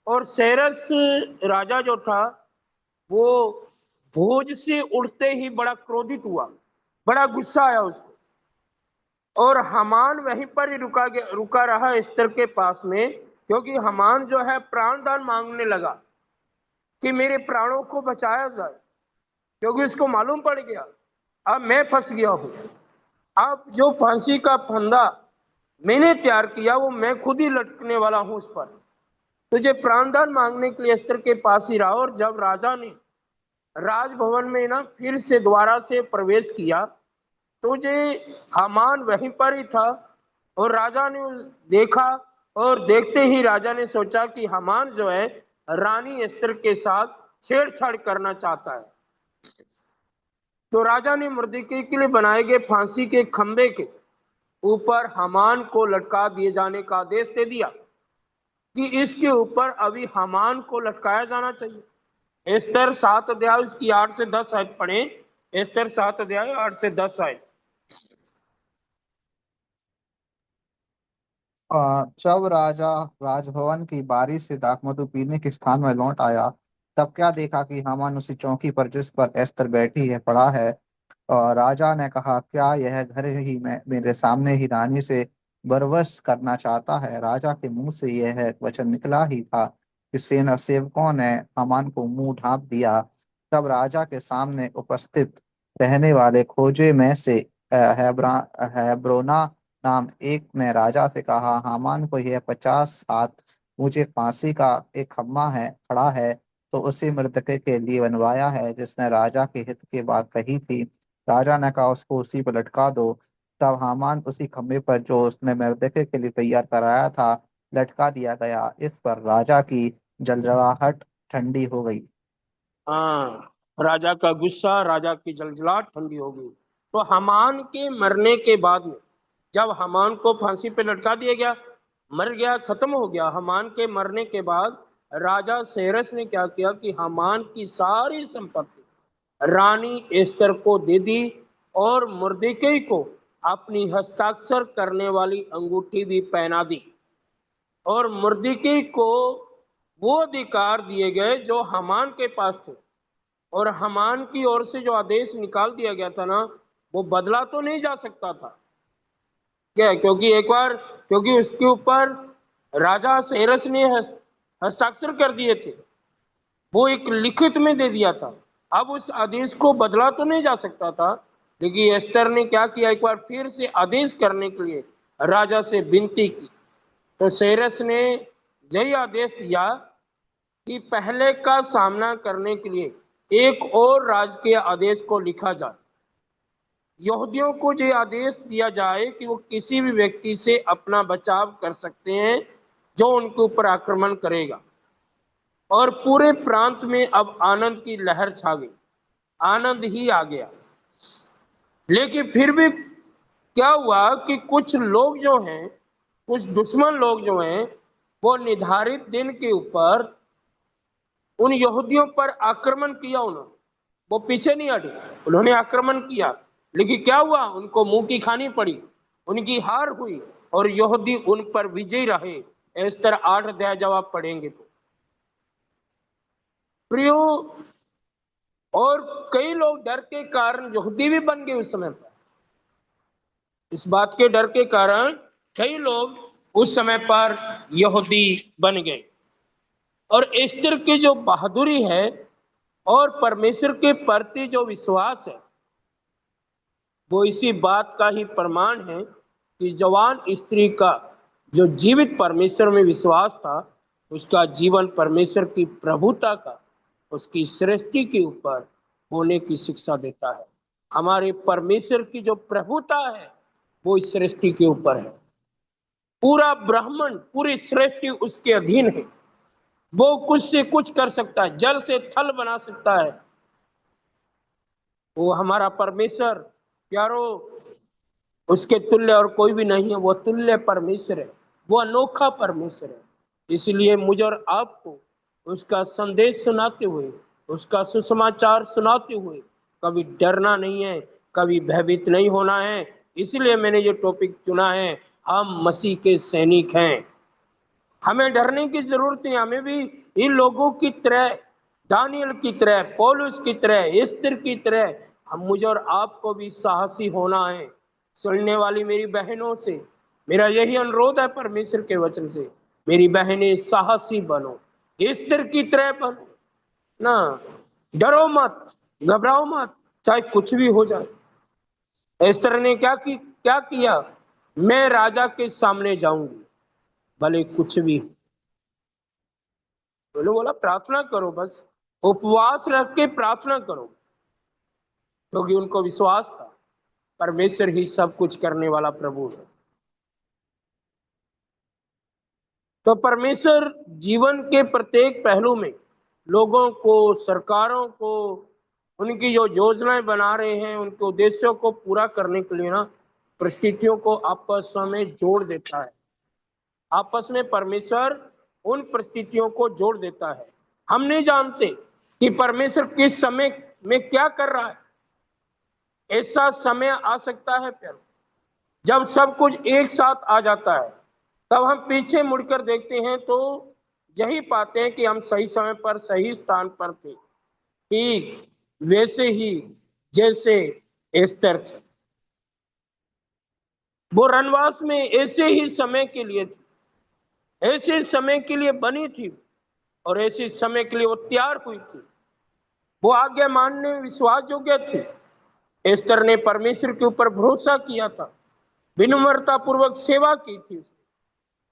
और सेरस राजा जो था, वो भोज से उठते ही बड़ा क्रोधित हुआ, बड़ा गुस्सा आया उसको। और हामान वहीं पर ही रुका रहा एस्तर के पास में, क्योंकि हामान जो है प्राणदान मांगने लगा कि मेरे प्राणों को बचाया जाए, क्योंकि उसको मालूम पड़ गया अब मैं फंस गया हूं। अब जो फांसी का फंदा मैंने तैयार किया वो मैं खुद ही लटकने वाला हूं उस पर। तुझे प्राणदान मांगने के लिए एस्तर के पास ही रहा। और जब राजा ने राजभवन में ना फिर से दोबारा से प्रवेश किया, तो जे हामान वहीं पर ही था। और राजा ने देखा, और देखते ही राजा ने सोचा कि हामान जो है रानी एस्तर के साथ छेड़छाड़ करना चाहता है। तो राजा ने मुर्दिकी के लिए बनाए गए फांसी के खंबे के ऊपर हामान को लटका दिए जाने का आदेश दे दिया कि इसके ऊपर अभी हामान को लटकाया जाना चाहिए। एस्तर 7 अध्याय उसकी 8 से 10 आयत पढ़े। एस्तर 7 अध्याय 8 से 10 आयत। जब राजा राजभवन की बारी से दाखमधु पीने के स्थान में लौट आया, तब क्या देखा कि हामान उसी चौकी पर जिस पर एस्तर बैठी है पड़ा है। और राजा ने कहा, क्या यह घर ही मैं मेरे सामने ही रानी से बरबस करना चाहता है। राजा के मुंह से यह वचन निकला ही था कि सेना सेवकों ने हामान को मुंह ढांप दिया। तब राजा के सामने उपस्थित रहने वाले खोजे में से हेब्रोना नाम एक ने राजा से कहा, हामान को यह 50 हाथ ऊंचे फांसी का एक खम्मा है खड़ा है, तो उसी मृतके के लिए बनवाया है जिसने राजा के हित की बात कही थी। राजा ने कहा, उसको उसी पर लटका दो। तब हामान उसी खंभे पर जो उसने मर्दके के लिए तैयार कराया था लटका दिया गया। इस पर राजा की जलजलाहट ठंडी हो गई। हाँ, राजा का गुस्सा, राजा की जलजलाहट ठंडी हो गई। तो हामान के मरने के बाद में, जब हामान को फांसी पे लटका दिया गया, मर गया, खत्म हो गया, हामान के मरने के बाद राजा सेरस ने क्या किया कि हामान की सारी संपत्ति रानी एस्तर को दे दी और मुर्दिकई को अपनी हस्ताक्षर करने वाली अंगूठी भी पहना दी। और मुर्दिकई को वो अधिकार दिए गए जो हामान के पास थे। और हमान की ओर से जो आदेश निकाल दिया गया था ना, वो बदला तो नहीं जा सकता था। क्या? क्योंकि एक बार, क्योंकि उसके ऊपर राजा सेरस ने हस्ताक्षर कर दिए थे, वो एक लिखित में दे दिया था। अब उस आदेश को बदला तो नहीं जा सकता था। लेकिन एस्तर ने क्या किया, एक बार फिर से आदेश करने के लिए राजा से विनती की। तो सेरस ने यही आदेश दिया कि पहले का सामना करने के लिए एक और राजकीय आदेश को लिखा जाए। यहूदियों को ये आदेश दिया जाए कि वो किसी भी व्यक्ति से अपना बचाव कर सकते हैं जो उनके ऊपर आक्रमण करेगा। और पूरे प्रांत में अब आनंद की लहर छा गई, आनंद ही आ गया। लेकिन फिर भी क्या हुआ कि कुछ लोग जो हैं, कुछ दुश्मन लोग जो हैं, वो निर्धारित दिन के ऊपर उन यहूदियों पर आक्रमण किया। उन्होंने, वो पीछे नहीं हटे, उन्होंने आक्रमण किया। लेकिन क्या हुआ, उनको मुंह की खानी पड़ी, उनकी हार हुई और यहूदी उन पर विजयी रहे। इस तरह 8 अध्याय जब आप पढ़ेंगे तो प्रियो, और कई लोग डर के कारण यहूदी भी बन गए उस समय पर। इस बात के डर के कारण कई लोग उस समय पर यहूदी बन गए। और एस्तर की जो बहादुरी है और परमेश्वर के प्रति जो विश्वास है, वो इसी बात का ही प्रमाण है कि जवान स्त्री का जो जीवित परमेश्वर में विश्वास था, उसका जीवन परमेश्वर की प्रभुता का, उसकी सृष्टि के ऊपर होने की शिक्षा देता है। हमारे परमेश्वर की जो प्रभुता है वो इस सृष्टि के ऊपर है। पूरा ब्रह्मांड, पूरी सृष्टि उसके अधीन है। वो कुछ से कुछ कर सकता है, जल से थल बना सकता है। वो हमारा परमेश्वर, प्यारो, उसके तुल्य और कोई भी नहीं है। वो तुल्य परमेश्वर है, वो अनोखा परमेश्वर है। इसलिए मुझे और आपको उसका संदेश सुनाते हुए, उसका सुसमाचार सुनाते हुए कभी डरना नहीं है, कभी भयभीत नहीं होना है। इसलिए मैंने ये टॉपिक चुना है, हम मसीह के सैनिक हैं। हमें डरने की जरूरत नहीं। हमें भी इन लोगों की तरह, दानियल की तरह, पौलुस की तरह, एस्तर की तरह, हम, मुझे और आपको भी साहसी होना है। सुनने वाली मेरी बहनों से मेरा यही अनुरोध है परमेश्वर के वचन से, मेरी बहनें साहसी बनो, एस्तर की तरह बनो ना। डरो मत, घबराओ मत, चाहे कुछ भी हो जाए। एस्तर ने क्या किया, मैं राजा के सामने जाऊंगी भले कुछ भी हो। उन्होंने बोला प्रार्थना करो, बस उपवास रख के प्रार्थना करो, क्योंकि उनको विश्वास था परमेश्वर ही सब कुछ करने वाला प्रभु है। तो परमेश्वर जीवन के प्रत्येक पहलू में लोगों को, सरकारों को, उनकी जो योजनाएं बना रहे हैं, उनके उद्देश्यों को पूरा करने के लिए ना परिस्थितियों को आपस में जोड़ देता है। आपस में परमेश्वर उन परिस्थितियों को जोड़ देता है। हम नहीं जानते कि परमेश्वर किस समय में क्या कर रहा है। ऐसा समय आ सकता है फिर जब सब कुछ एक साथ आ जाता है, तब हम पीछे मुड़कर देखते हैं तो यही पाते हैं कि हम सही समय पर सही स्थान पर थे, ठीक वैसे ही जैसे एस्तर थे। वो वनवास में ऐसे ही समय के लिए थी, ऐसे समय के लिए बनी थी और ऐसे समय के लिए वो तैयार हुई थी। वो आज्ञा मानने में विश्वास योग्य थी। एस्तर ने परमेश्वर के ऊपर भरोसा किया था, विनम्रता पूर्वक सेवा की थी उसने।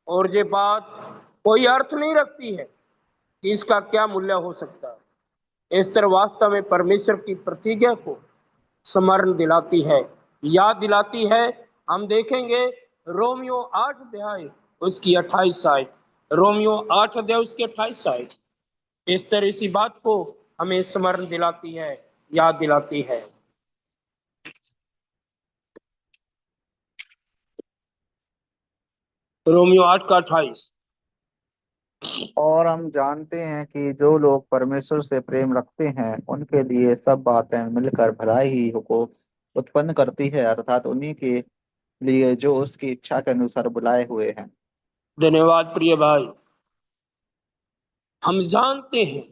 और ये बात कोई अर्थ नहीं रखती है कि इसका क्या मूल्य हो सकता है। एस्तर वास्तव में परमेश्वर की प्रतिज्ञा को स्मरण दिलाती है, याद दिलाती है हम देखेंगे रोमियो 8 अध्याय उसकी 28 आयत, रोमियो 8 अध्याय उसकी 28 आयत इस तरह सी बात को हमें स्मरण दिलाती है, याद दिलाती है। रोमियो 8 का 28। और हम जानते हैं कि जो लोग परमेश्वर से प्रेम रखते हैं उनके लिए सब बातें मिलकर भलाई ही को उत्पन्न करती है, अर्थात उन्हीं के लिए जो उसकी इच्छा के अनुसार बुलाए हुए हैं। धन्यवाद प्रिय भाई। हम जानते हैं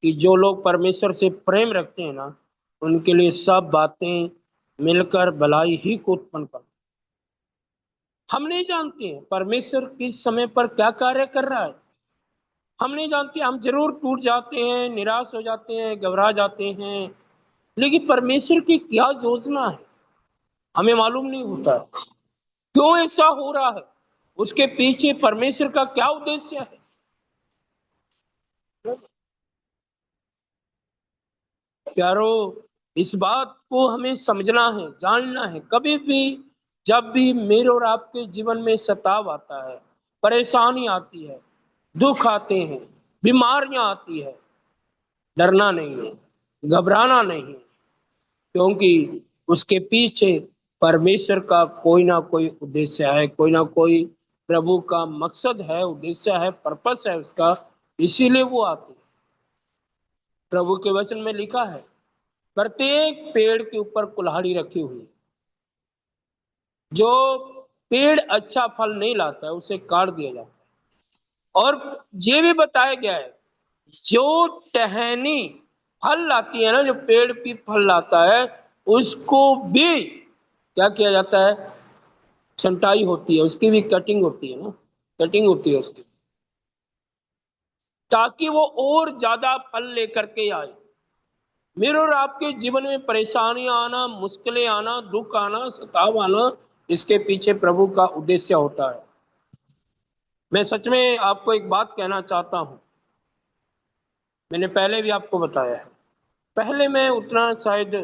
कि जो लोग परमेश्वर से प्रेम रखते हैं ना, उनके लिए सब बातें मिलकर भलाई ही को उत्पन्न करती। हम नहीं जानते हैं परमेश्वर किस समय पर क्या कार्य कर रहा है, हम नहीं जानते। हम जरूर टूट जाते हैं, निराश हो जाते हैं, घबरा जाते हैं, लेकिन परमेश्वर की क्या योजना है हमें मालूम नहीं होता है। क्यों ऐसा हो रहा है, उसके पीछे परमेश्वर का क्या उद्देश्य है। प्यारो, इस बात को हमें समझना है, जानना है। कभी भी जब भी मेरे और आपके जीवन में सताव आता है, परेशानी आती है, दुख आते हैं, बीमारियां आती है, डरना नहीं है, घबराना नहीं है, क्योंकि उसके पीछे परमेश्वर का कोई ना कोई उद्देश्य है, कोई ना कोई प्रभु का मकसद है, उद्देश्य है, पर्पस है उसका, इसीलिए वो आते हैं। प्रभु के वचन में लिखा है प्रत्येक पेड़ के ऊपर कुल्हाड़ी रखी हुई है, जो पेड़ अच्छा फल नहीं लाता है उसे काट दिया जाता है। और ये भी बताया गया है जो टहनी फल लाती है ना, जो पेड़ भी फल लाता है, उसको भी क्या किया जाता है, छंटाई होती है, उसकी भी कटिंग होती है ना, कटिंग होती है उसकी, ताकि वो और ज्यादा फल लेकर के आए। मेरे और आपके जीवन में परेशानियां आना, मुश्किलें आना, दुख आना, सताव आना, इसके पीछे प्रभु का उद्देश्य होता है। मैं सच में आपको एक बात कहना चाहता हूं, मैंने पहले भी आपको बताया है। पहले मैं उतना शायद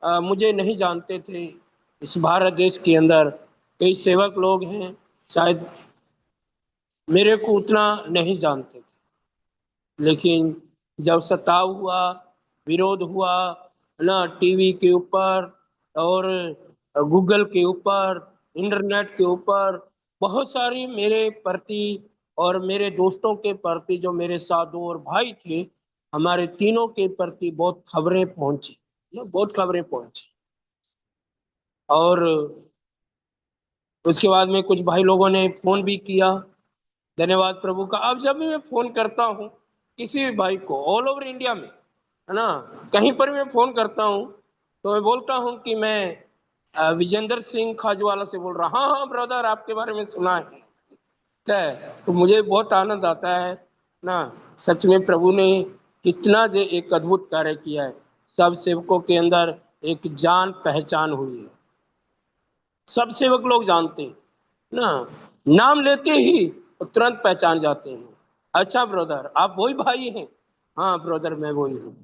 मुझे नहीं जानते थे। इस भारत देश के अंदर कई सेवक लोग हैं, शायद मेरे को उतना नहीं जानते थे, लेकिन जब सताव हुआ, विरोध हुआ ना, टीवी के ऊपर और गूगल के ऊपर, इंटरनेट के ऊपर, बहुत सारी मेरे प्रति और मेरे दोस्तों के प्रति, जो मेरे साथ दो और भाई थे, हमारे तीनों के प्रति बहुत खबरें पहुंची ना, बहुत खबरें पहुंची। और उसके बाद में कुछ भाई लोगों ने फोन भी किया, धन्यवाद प्रभु का। अब जब भी मैं फोन करता हूँ किसी भी भाई को ऑल ओवर इंडिया में, है ना, कहीं पर मैं फोन करता हूँ तो मैं बोलता हूँ कि मैं विजेंद्र सिंह खाजूवाला से बोल रहा। हाँ हाँ ब्रदर, आपके बारे में सुना है, क्या है, तो मुझे बहुत आनंद आता है ना। सच में प्रभु ने कितना जो एक अद्भुत कार्य किया है, सब सेवकों के अंदर एक जान पहचान हुई है, सब सेवक लोग जानते हैं ना, नाम लेते ही तुरंत पहचान जाते हैं। अच्छा ब्रदर, आप वही भाई हैं? हाँ ब्रदर, मैं वही हूँ।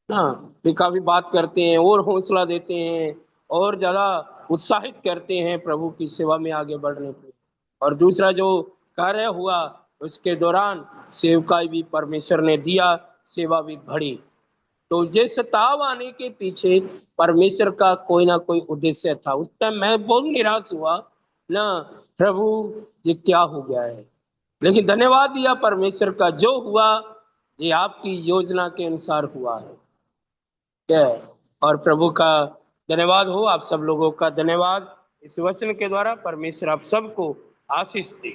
हाँ, वे काफी बात करते हैं और हौसला देते हैं और ज्यादा उत्साहित करते हैं प्रभु की सेवा में आगे बढ़ने के लिए। और दूसरा जो कार्य हुआ उसके दौरान सेवकाई भी परमेश्वर ने दिया, सेवा भी बढ़ी। तो ये सताव आने के पीछे परमेश्वर का कोई ना कोई उद्देश्य था। उस टाइम मैं बहुत निराश हुआ ना, प्रभु ये क्या हो गया है, लेकिन धन्यवाद दिया परमेश्वर का, जो हुआ ये आपकी योजना के अनुसार हुआ है, क्या है। और प्रभु का धन्यवाद हो, आप सब लोगों का धन्यवाद। इस वचन के द्वारा परमेश्वर आप सबको आशीष दे।